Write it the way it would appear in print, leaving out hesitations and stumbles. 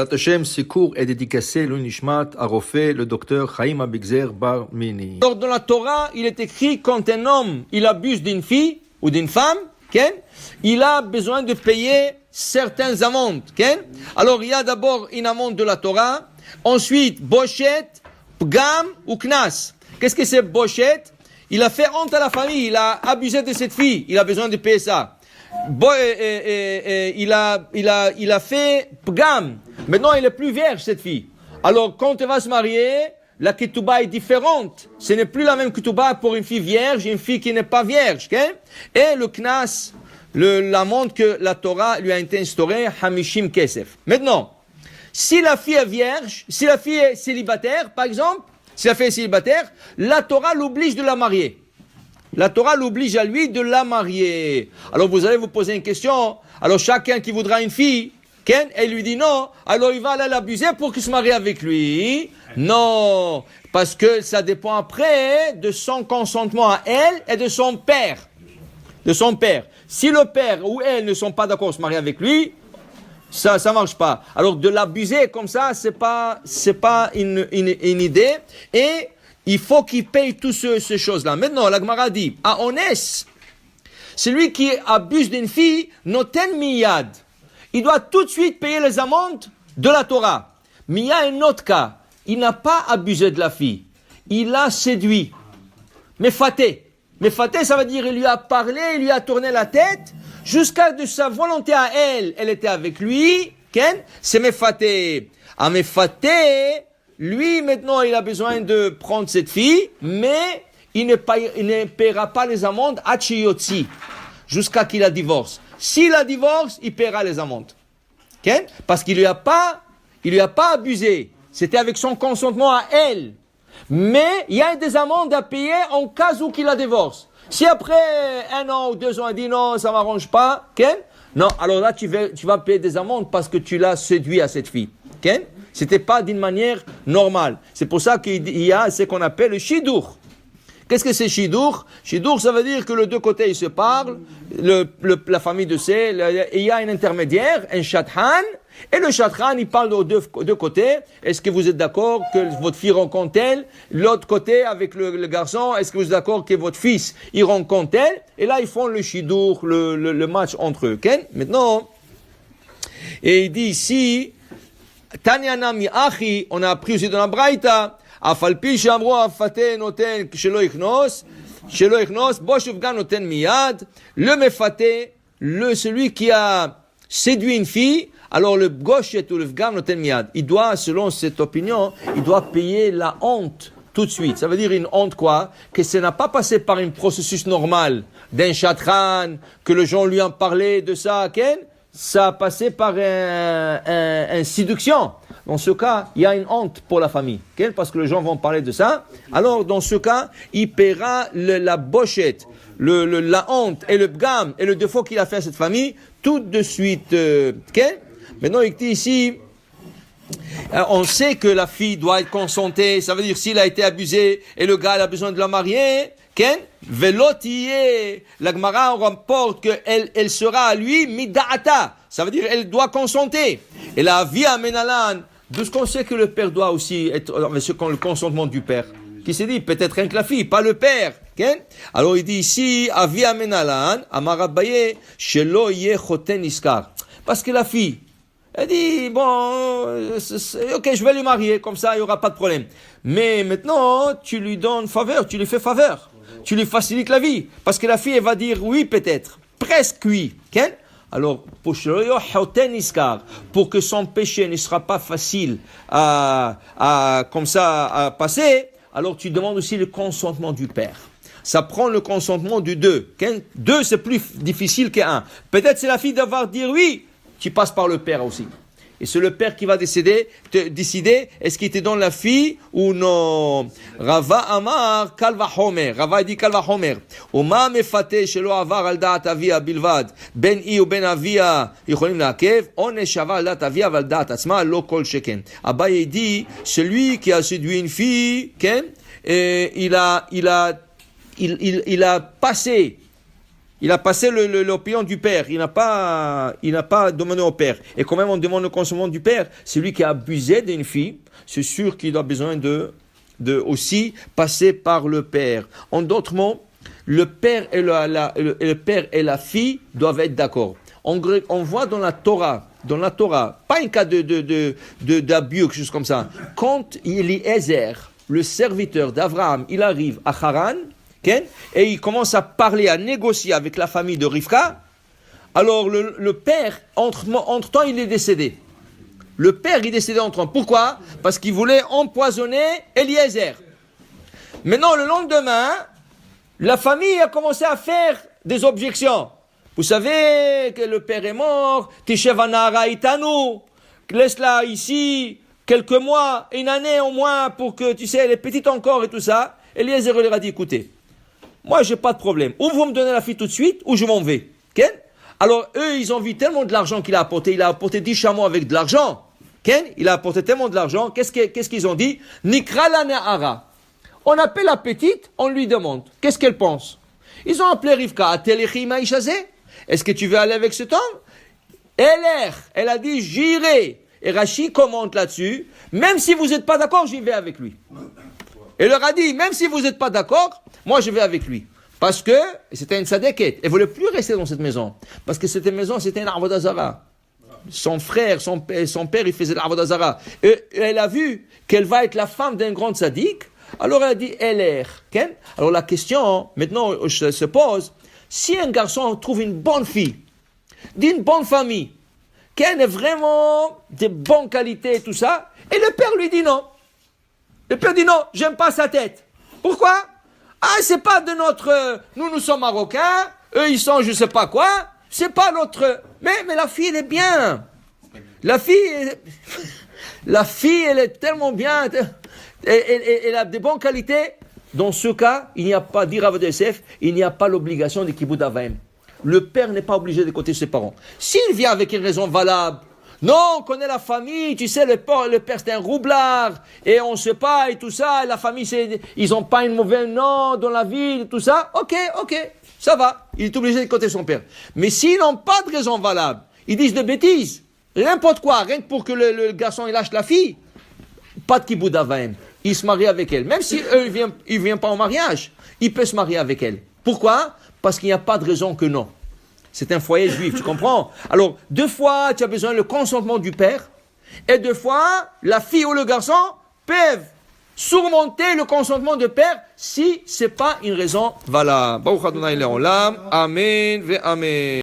Hashem, ce cours est dédicacé l'Unishmat Arofé, le docteur Chaim Abigzer Bar Mini. Alors, dans la Torah, il est écrit quand un homme, il abuse d'une fille ou d'une femme, il a besoin de payer certaines amendes. Alors, il y a d'abord une amende de la Torah, ensuite, bochet, pgam ou knas. Qu'est-ce que c'est bochet? Il a fait honte à la famille, il a abusé de cette fille, il a besoin de payer ça. Il a fait pgam. Maintenant, elle est plus vierge, cette fille. Alors, quand elle va se marier, la ketouba est différente. Ce n'est plus la même ketouba pour une fille vierge et une fille qui n'est pas vierge. Et le knas, l'amende que la Torah lui a instauré, hamishim kesef. Maintenant, si la fille est vierge, si la fille est célibataire, par exemple, si la fille est célibataire, la Torah l'oblige de la marier. La Torah l'oblige à lui de la marier. Alors vous allez vous poser une question. Alors chacun qui voudra une fille, elle lui dit non, alors il va aller l'abuser pour qu'il se marie avec lui. Non, parce que ça dépend après de son consentement à elle et de son père. De son père. Si le père ou elle ne sont pas d'accord à se marier avec lui, ça marche pas. Alors de l'abuser comme ça, c'est pas une idée. Et il faut qu'il paye toutes ces choses-là. Maintenant, la Gemara dit, à Onès, celui qui abuse d'une fille, noten miyad. Il doit tout de suite payer les amendes de la Torah. Mais il y a un autre cas. Il n'a pas abusé de la fille. Il l'a séduit. Mefaté. Mefaté, ça veut dire il lui a parlé, il lui a tourné la tête, jusqu'à de sa volonté à elle. Elle était avec lui. C'est mefaté. À mefaté, lui, maintenant, il a besoin de prendre cette fille, mais il ne paiera pas les amendes à Chiyotzi, jusqu'à qu'il la divorce. S'il la divorce, il paiera les amendes. Parce qu'il lui a pas abusé. C'était avec son consentement à elle. Mais il y a des amendes à payer en cas où qu'il la divorce. Si après 1 an ou 2 ans, il dit non, ça m'arrange pas, non, alors là, tu vas payer des amendes parce que tu l'as séduit à cette fille. C'était pas d'une manière normale. C'est pour ça qu'il y a ce qu'on appelle le shidur. Qu'est-ce que c'est shidur? Shidur, ça veut dire que les deux côtés, ils se parlent, la famille de C, il y a un intermédiaire, un shatran, et le shatran, il parle aux deux côtés. Est-ce que vous êtes d'accord que votre fille rencontre elle? L'autre côté, avec le garçon, est-ce que vous êtes d'accord que votre fils, il rencontre elle? Et là, ils font le shidur, le match entre eux. Maintenant, et il dit ici, Tanyana mi achi, on a appris aussi dans la Braïta, Afalpi shamro afate noten shelo ichnos, bo shuvgan noten miyad, le mefate, celui qui a séduit une fille, alors le goshet ou le vgam noten miyad, il doit, selon cette opinion, il doit payer la honte tout de suite. Ça veut dire une honte quoi? Que ça n'a pas passé par un processus normal d'un chatran, que les gens lui ont parlé de ça, ça a passé par une séduction. Dans ce cas, il y a une honte pour la famille. Parce que les gens vont parler de ça. Alors, dans ce cas, il paiera la bochette, la honte et le bgam et le défaut qu'il a fait à cette famille tout de suite. Maintenant, il dit ici, on sait que la fille doit être consentée. Ça veut dire s'il a été abusé et le gars a besoin de la marier, velotier, la Gemara rapporte qu'elle sera à lui mida'ata. Ça veut dire elle doit consenter. Et la via menalan, d'où ce qu'on sait que le père doit aussi être, le consentement du père. Qui s'est dit, peut-être rien que la fille, pas le père. Alors il dit ici, avia menalan, amarabaye, shelo ye choten iskar. Parce que la fille, elle dit, bon, ok, je vais lui marier, comme ça, il n'y aura pas de problème. Mais maintenant, tu lui donnes faveur, tu lui fais faveur. Tu lui facilites la vie. Parce que la fille, elle va dire oui, peut-être. Presque oui. Alors, pour que son péché ne sera pas facile comme ça, à passer, alors tu demandes aussi le consentement du père. Ça prend le consentement du deux. Deux, c'est plus difficile qu'un. Peut-être c'est la fille d'avoir dit oui, tu passes par le père aussi. Et c'est le père qui va décider est-ce qu'il te donne la fille ou non. Rava Amar Kalva Homer. Rava dit Kalva Homer. Oma mefate shelo avar al da'at avia bilvad. Ben i ou ben avia yicholim la'akev. On est shava al da'at avia val da'at atzma lo kol sheken. Abaye dit celui qui a séduit une fille, il a passé Il a passé l'opinion du père. Il n'a pas demandé au père. Et quand même on demande le consentement du père, c'est lui qui a abusé d'une fille. C'est sûr qu'il a besoin de aussi passer par le père. En d'autres mots, le père et la fille doivent être d'accord. On voit dans la Torah, pas un cas d'abus ou quelque chose comme ça. Quand Eliezer, le serviteur d'Abraham, il arrive à Haran, et il commence à parler, à négocier avec la famille de Rivka, alors le père, entre-temps, il est décédé. Le père est décédé entre-temps. Pourquoi? Parce qu'il voulait empoisonner Eliezer. Maintenant, le lendemain, la famille a commencé à faire des objections. Vous savez que le père est mort, Tishevanara Itanu, laisse-la ici quelques mois, une année au moins pour que, tu sais, elle est petite encore et tout ça. Eliezer leur a dit, écoutez, moi j'ai pas de problème, ou vous me donnez la fille tout de suite, ou je m'en vais. Okay? Alors eux, ils ont vu tellement de l'argent qu'il a apporté, il a apporté 10 chameaux avec de l'argent. Okay? Il a apporté tellement de l'argent, qu'est-ce qu'ils ont dit? Nikra la Nehara. On appelle la petite, on lui demande, qu'est-ce qu'elle pense? Ils ont appelé Rivka, Atelechi Maïchazé. Est-ce que tu veux aller avec cet homme? Elle a dit, j'irai. Et Rashi commente là-dessus, même si vous n'êtes pas d'accord, j'y vais avec lui. Elle leur a dit, même si vous n'êtes pas d'accord, moi je vais avec lui. Parce que c'était une sadeket. Elle ne voulait plus rester dans cette maison. Parce que cette maison, c'était une Avodah Zara. Son frère, son père, il faisait l'Avodah Zara. Et elle a vu qu'elle va être la femme d'un grand sadique. Alors elle a dit, elle. Alors la question, maintenant, se pose, si un garçon trouve une bonne fille, d'une bonne famille, qu'elle est vraiment de bonnes qualités et tout ça, et le père lui dit non. Le père dit non, j'aime pas sa tête. Pourquoi? Ah, c'est pas de notre... Nous sommes marocains, eux ils sont je sais pas quoi, c'est pas notre... Mais la fille elle est bien. La fille, elle est tellement bien, elle a de bonnes qualités. Dans ce cas, il n'y a pas, dit Rav Yosef, il n'y a pas l'obligation de Kibbutz Avaim. Le père n'est pas obligé d'écouter ses parents. S'il vient avec une raison valable, non, on connaît la famille, tu sais, le père c'est un roublard, et on ne sait pas, et tout ça, et la famille, ils n'ont pas un mauvais nom dans la ville, et tout ça, ok, ça va, il est obligé d'écouter son père. Mais s'ils n'ont pas de raison valable, ils disent des bêtises, n'importe quoi, rien que pour que le garçon il lâche la fille, pas de Kibbutz Avaim. Il se marie avec elle. Même si eux, ils viennent pas au mariage, il peut se marier avec elle. Pourquoi? Parce qu'il n'y a pas de raison que non. C'est un foyer juif, tu comprends? Alors, 2 fois, tu as besoin du consentement du père, et 2 fois, la fille ou le garçon peuvent surmonter le consentement du père si c'est pas une raison valable. Baruch Adonai Le'olam. Amen ve amen.